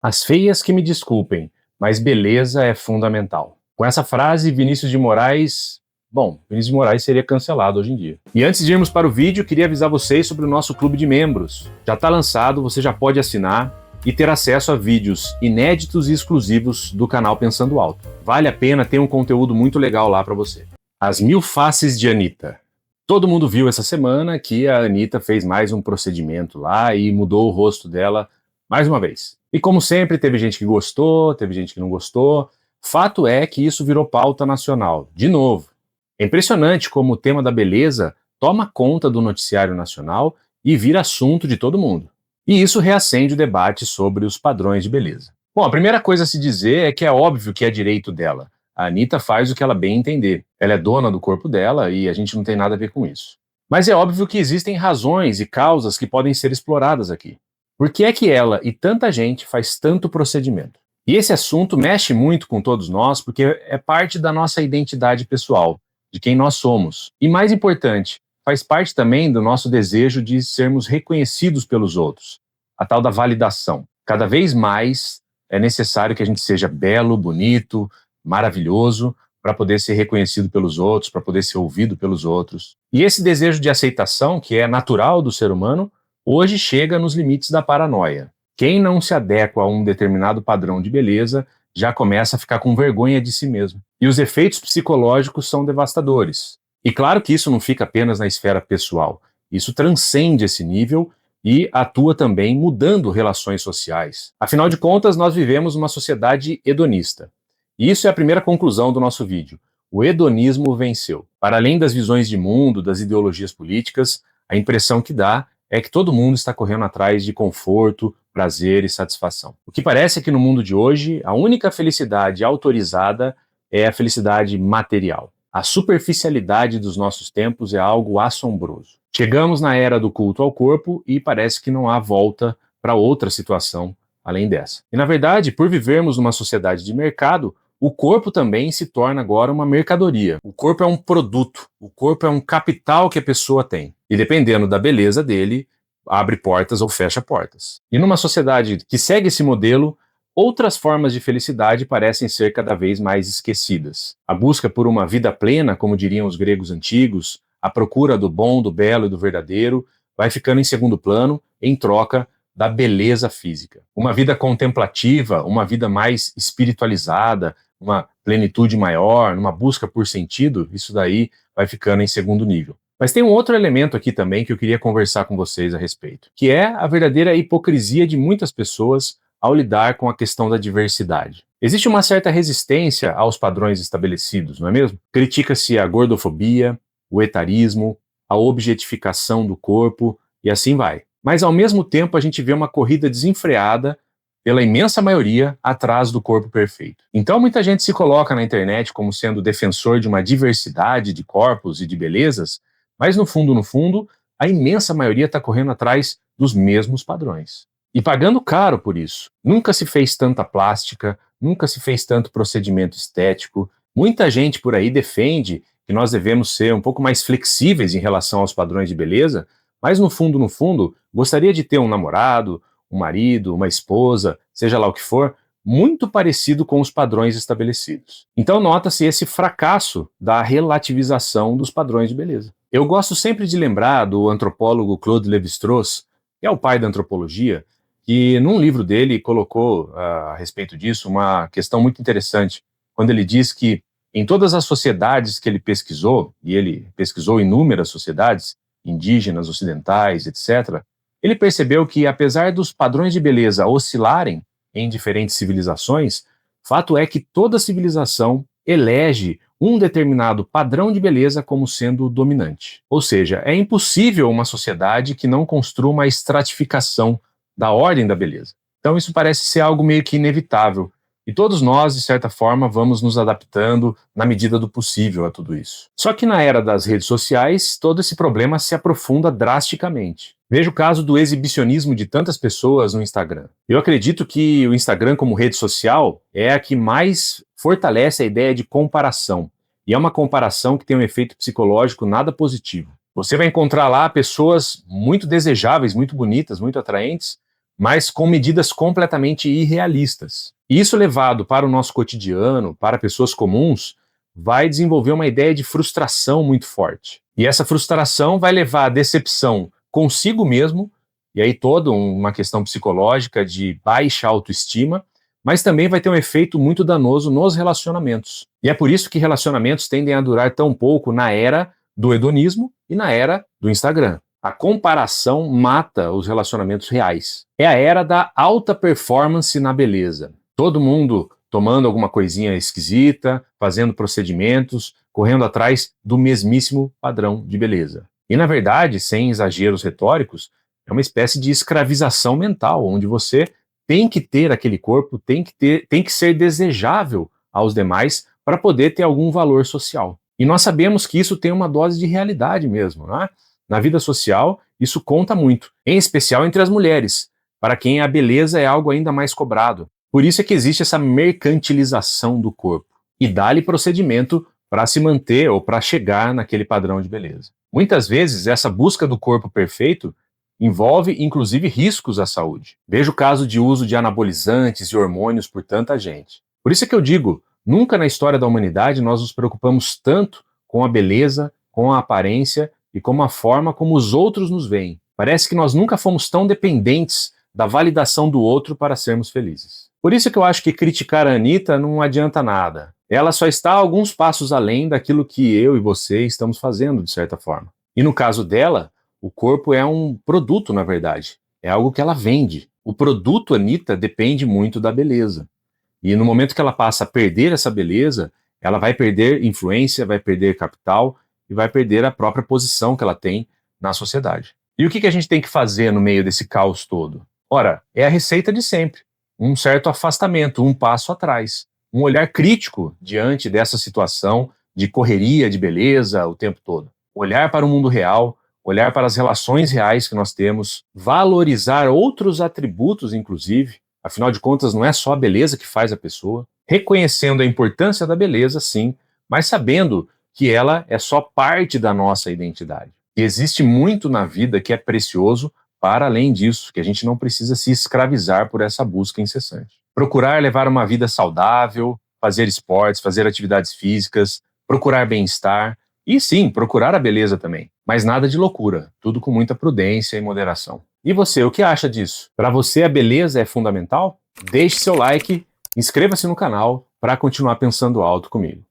As feias que me desculpem, mas beleza é fundamental. Com essa frase, Vinícius de Moraes... Bom, Vinícius de Moraes seria cancelado hoje em dia. E antes de irmos para o vídeo, queria avisar vocês sobre o nosso clube de membros. Já está lançado, você já pode assinar e ter acesso a vídeos inéditos e exclusivos do canal Pensando Alto. Vale a pena, ter um conteúdo muito legal lá para você. As 1000 faces de Anitta. Todo mundo viu essa semana que a Anitta fez mais um procedimento lá e mudou o rosto dela mais uma vez. E como sempre, teve gente que gostou, teve gente que não gostou. Fato é que isso virou pauta nacional, de novo. É impressionante como o tema da beleza toma conta do noticiário nacional e vira assunto de todo mundo. E isso reacende o debate sobre os padrões de beleza. Bom, a primeira coisa a se dizer é que é óbvio que é direito dela. A Anitta faz o que ela bem entender. Ela é dona do corpo dela e a gente não tem nada a ver com isso. Mas é óbvio que existem razões e causas que podem ser exploradas aqui. Por que é que ela e tanta gente faz tanto procedimento? E esse assunto mexe muito com todos nós porque é parte da nossa identidade pessoal, de quem nós somos. E mais importante, faz parte também do nosso desejo de sermos reconhecidos pelos outros, a tal da validação. Cada vez mais é necessário que a gente seja belo, bonito, maravilhoso, para poder ser reconhecido pelos outros, para poder ser ouvido pelos outros. E esse desejo de aceitação, que é natural do ser humano, hoje chega nos limites da paranoia. Quem não se adequa a um determinado padrão de beleza já começa a ficar com vergonha de si mesmo. E os efeitos psicológicos são devastadores. E claro que isso não fica apenas na esfera pessoal. Isso transcende esse nível e atua também mudando relações sociais. Afinal de contas, nós vivemos uma sociedade hedonista. E isso é a primeira conclusão do nosso vídeo. O hedonismo venceu. Para além das visões de mundo, das ideologias políticas, a impressão que dá é que todo mundo está correndo atrás de conforto, prazer e satisfação. O que parece é que no mundo de hoje, a única felicidade autorizada é a felicidade material. A superficialidade dos nossos tempos é algo assombroso. Chegamos na era do culto ao corpo e parece que não há volta para outra situação além dessa. E na verdade, por vivermos numa sociedade de mercado, o corpo também se torna agora uma mercadoria. O corpo é um produto, o corpo é um capital que a pessoa tem. E dependendo da beleza dele, abre portas ou fecha portas. E numa sociedade que segue esse modelo, outras formas de felicidade parecem ser cada vez mais esquecidas. A busca por uma vida plena, como diriam os gregos antigos, a procura do bom, do belo e do verdadeiro, vai ficando em segundo plano em troca da beleza física. Uma vida contemplativa, uma vida mais espiritualizada, uma plenitude maior, uma busca por sentido, isso daí vai ficando em segundo nível. Mas tem um outro elemento aqui também que eu queria conversar com vocês a respeito, que é a verdadeira hipocrisia de muitas pessoas ao lidar com a questão da diversidade. Existe uma certa resistência aos padrões estabelecidos, não é mesmo? Critica-se a gordofobia, o etarismo, a objetificação do corpo e assim vai. Mas ao mesmo tempo a gente vê uma corrida desenfreada pela imensa maioria atrás do corpo perfeito. Então muita gente se coloca na internet como sendo defensor de uma diversidade de corpos e de belezas, mas no fundo, a imensa maioria está correndo atrás dos mesmos padrões. E pagando caro por isso. Nunca se fez tanta plástica, nunca se fez tanto procedimento estético. Muita gente por aí defende que nós devemos ser um pouco mais flexíveis em relação aos padrões de beleza, mas no fundo, gostaria de ter um namorado, um marido, uma esposa, seja lá o que for, muito parecido com os padrões estabelecidos. Então nota-se esse fracasso da relativização dos padrões de beleza. Eu gosto sempre de lembrar do antropólogo Claude Lévi-Strauss, que é o pai da antropologia, que num livro dele colocou a respeito disso uma questão muito interessante, quando ele diz que em todas as sociedades que ele pesquisou, e ele pesquisou inúmeras sociedades, indígenas, ocidentais, etc., ele percebeu que, apesar dos padrões de beleza oscilarem em diferentes civilizações, fato é que toda civilização elege um determinado padrão de beleza como sendo dominante. Ou seja, é impossível uma sociedade que não construa uma estratificação da ordem da beleza. Então isso parece ser algo meio que inevitável. E todos nós, de certa forma, vamos nos adaptando na medida do possível a tudo isso. Só que na era das redes sociais, todo esse problema se aprofunda drasticamente. Veja o caso do exibicionismo de tantas pessoas no Instagram. Eu acredito que o Instagram como rede social é a que mais fortalece a ideia de comparação. E é uma comparação que tem um efeito psicológico nada positivo. Você vai encontrar lá pessoas muito desejáveis, muito bonitas, muito atraentes, mas com medidas completamente irrealistas. E isso levado para o nosso cotidiano, para pessoas comuns, vai desenvolver uma ideia de frustração muito forte. E essa frustração vai levar à decepção consigo mesmo, e aí toda uma questão psicológica de baixa autoestima, mas também vai ter um efeito muito danoso nos relacionamentos. E é por isso que relacionamentos tendem a durar tão pouco na era do hedonismo e na era do Instagram. A comparação mata os relacionamentos reais. É a era da alta performance na beleza. Todo mundo tomando alguma coisinha esquisita, fazendo procedimentos, correndo atrás do mesmíssimo padrão de beleza. E na verdade, sem exageros retóricos, é uma espécie de escravização mental, onde você tem que ter aquele corpo, tem que ser desejável aos demais para poder ter algum valor social. E nós sabemos que isso tem uma dose de realidade mesmo, né? Na vida social, isso conta muito, em especial entre as mulheres, para quem a beleza é algo ainda mais cobrado. Por isso é que existe essa mercantilização do corpo e dá-lhe procedimento para se manter ou para chegar naquele padrão de beleza. Muitas vezes, essa busca do corpo perfeito envolve, inclusive, riscos à saúde. Veja o caso de uso de anabolizantes e hormônios por tanta gente. Por isso é que eu digo, nunca na história da humanidade nós nos preocupamos tanto com a beleza, com a aparência e com a forma como os outros nos veem. Parece que nós nunca fomos tão dependentes da validação do outro para sermos felizes. Por isso que eu acho que criticar a Anitta não adianta nada. Ela só está alguns passos além daquilo que eu e você estamos fazendo, de certa forma. E no caso dela, o corpo é um produto, na verdade. É algo que ela vende. O produto Anitta depende muito da beleza. E no momento que ela passa a perder essa beleza, ela vai perder influência, vai perder capital e vai perder a própria posição que ela tem na sociedade. E o que a gente tem que fazer no meio desse caos todo? Ora, é a receita de sempre. Um certo afastamento, um passo atrás. Um olhar crítico diante dessa situação de correria de beleza o tempo todo. Olhar para o mundo real, olhar para as relações reais que nós temos, valorizar outros atributos, inclusive. Afinal de contas, não é só a beleza que faz a pessoa. Reconhecendo a importância da beleza, sim, mas sabendo que ela é só parte da nossa identidade. E existe muito na vida que é precioso para além disso, que a gente não precisa se escravizar por essa busca incessante. Procurar levar uma vida saudável, fazer esportes, fazer atividades físicas, procurar bem-estar e sim, procurar a beleza também. Mas nada de loucura, tudo com muita prudência e moderação. E você, o que acha disso? Para você a beleza é fundamental? Deixe seu like, inscreva-se no canal para continuar pensando alto comigo.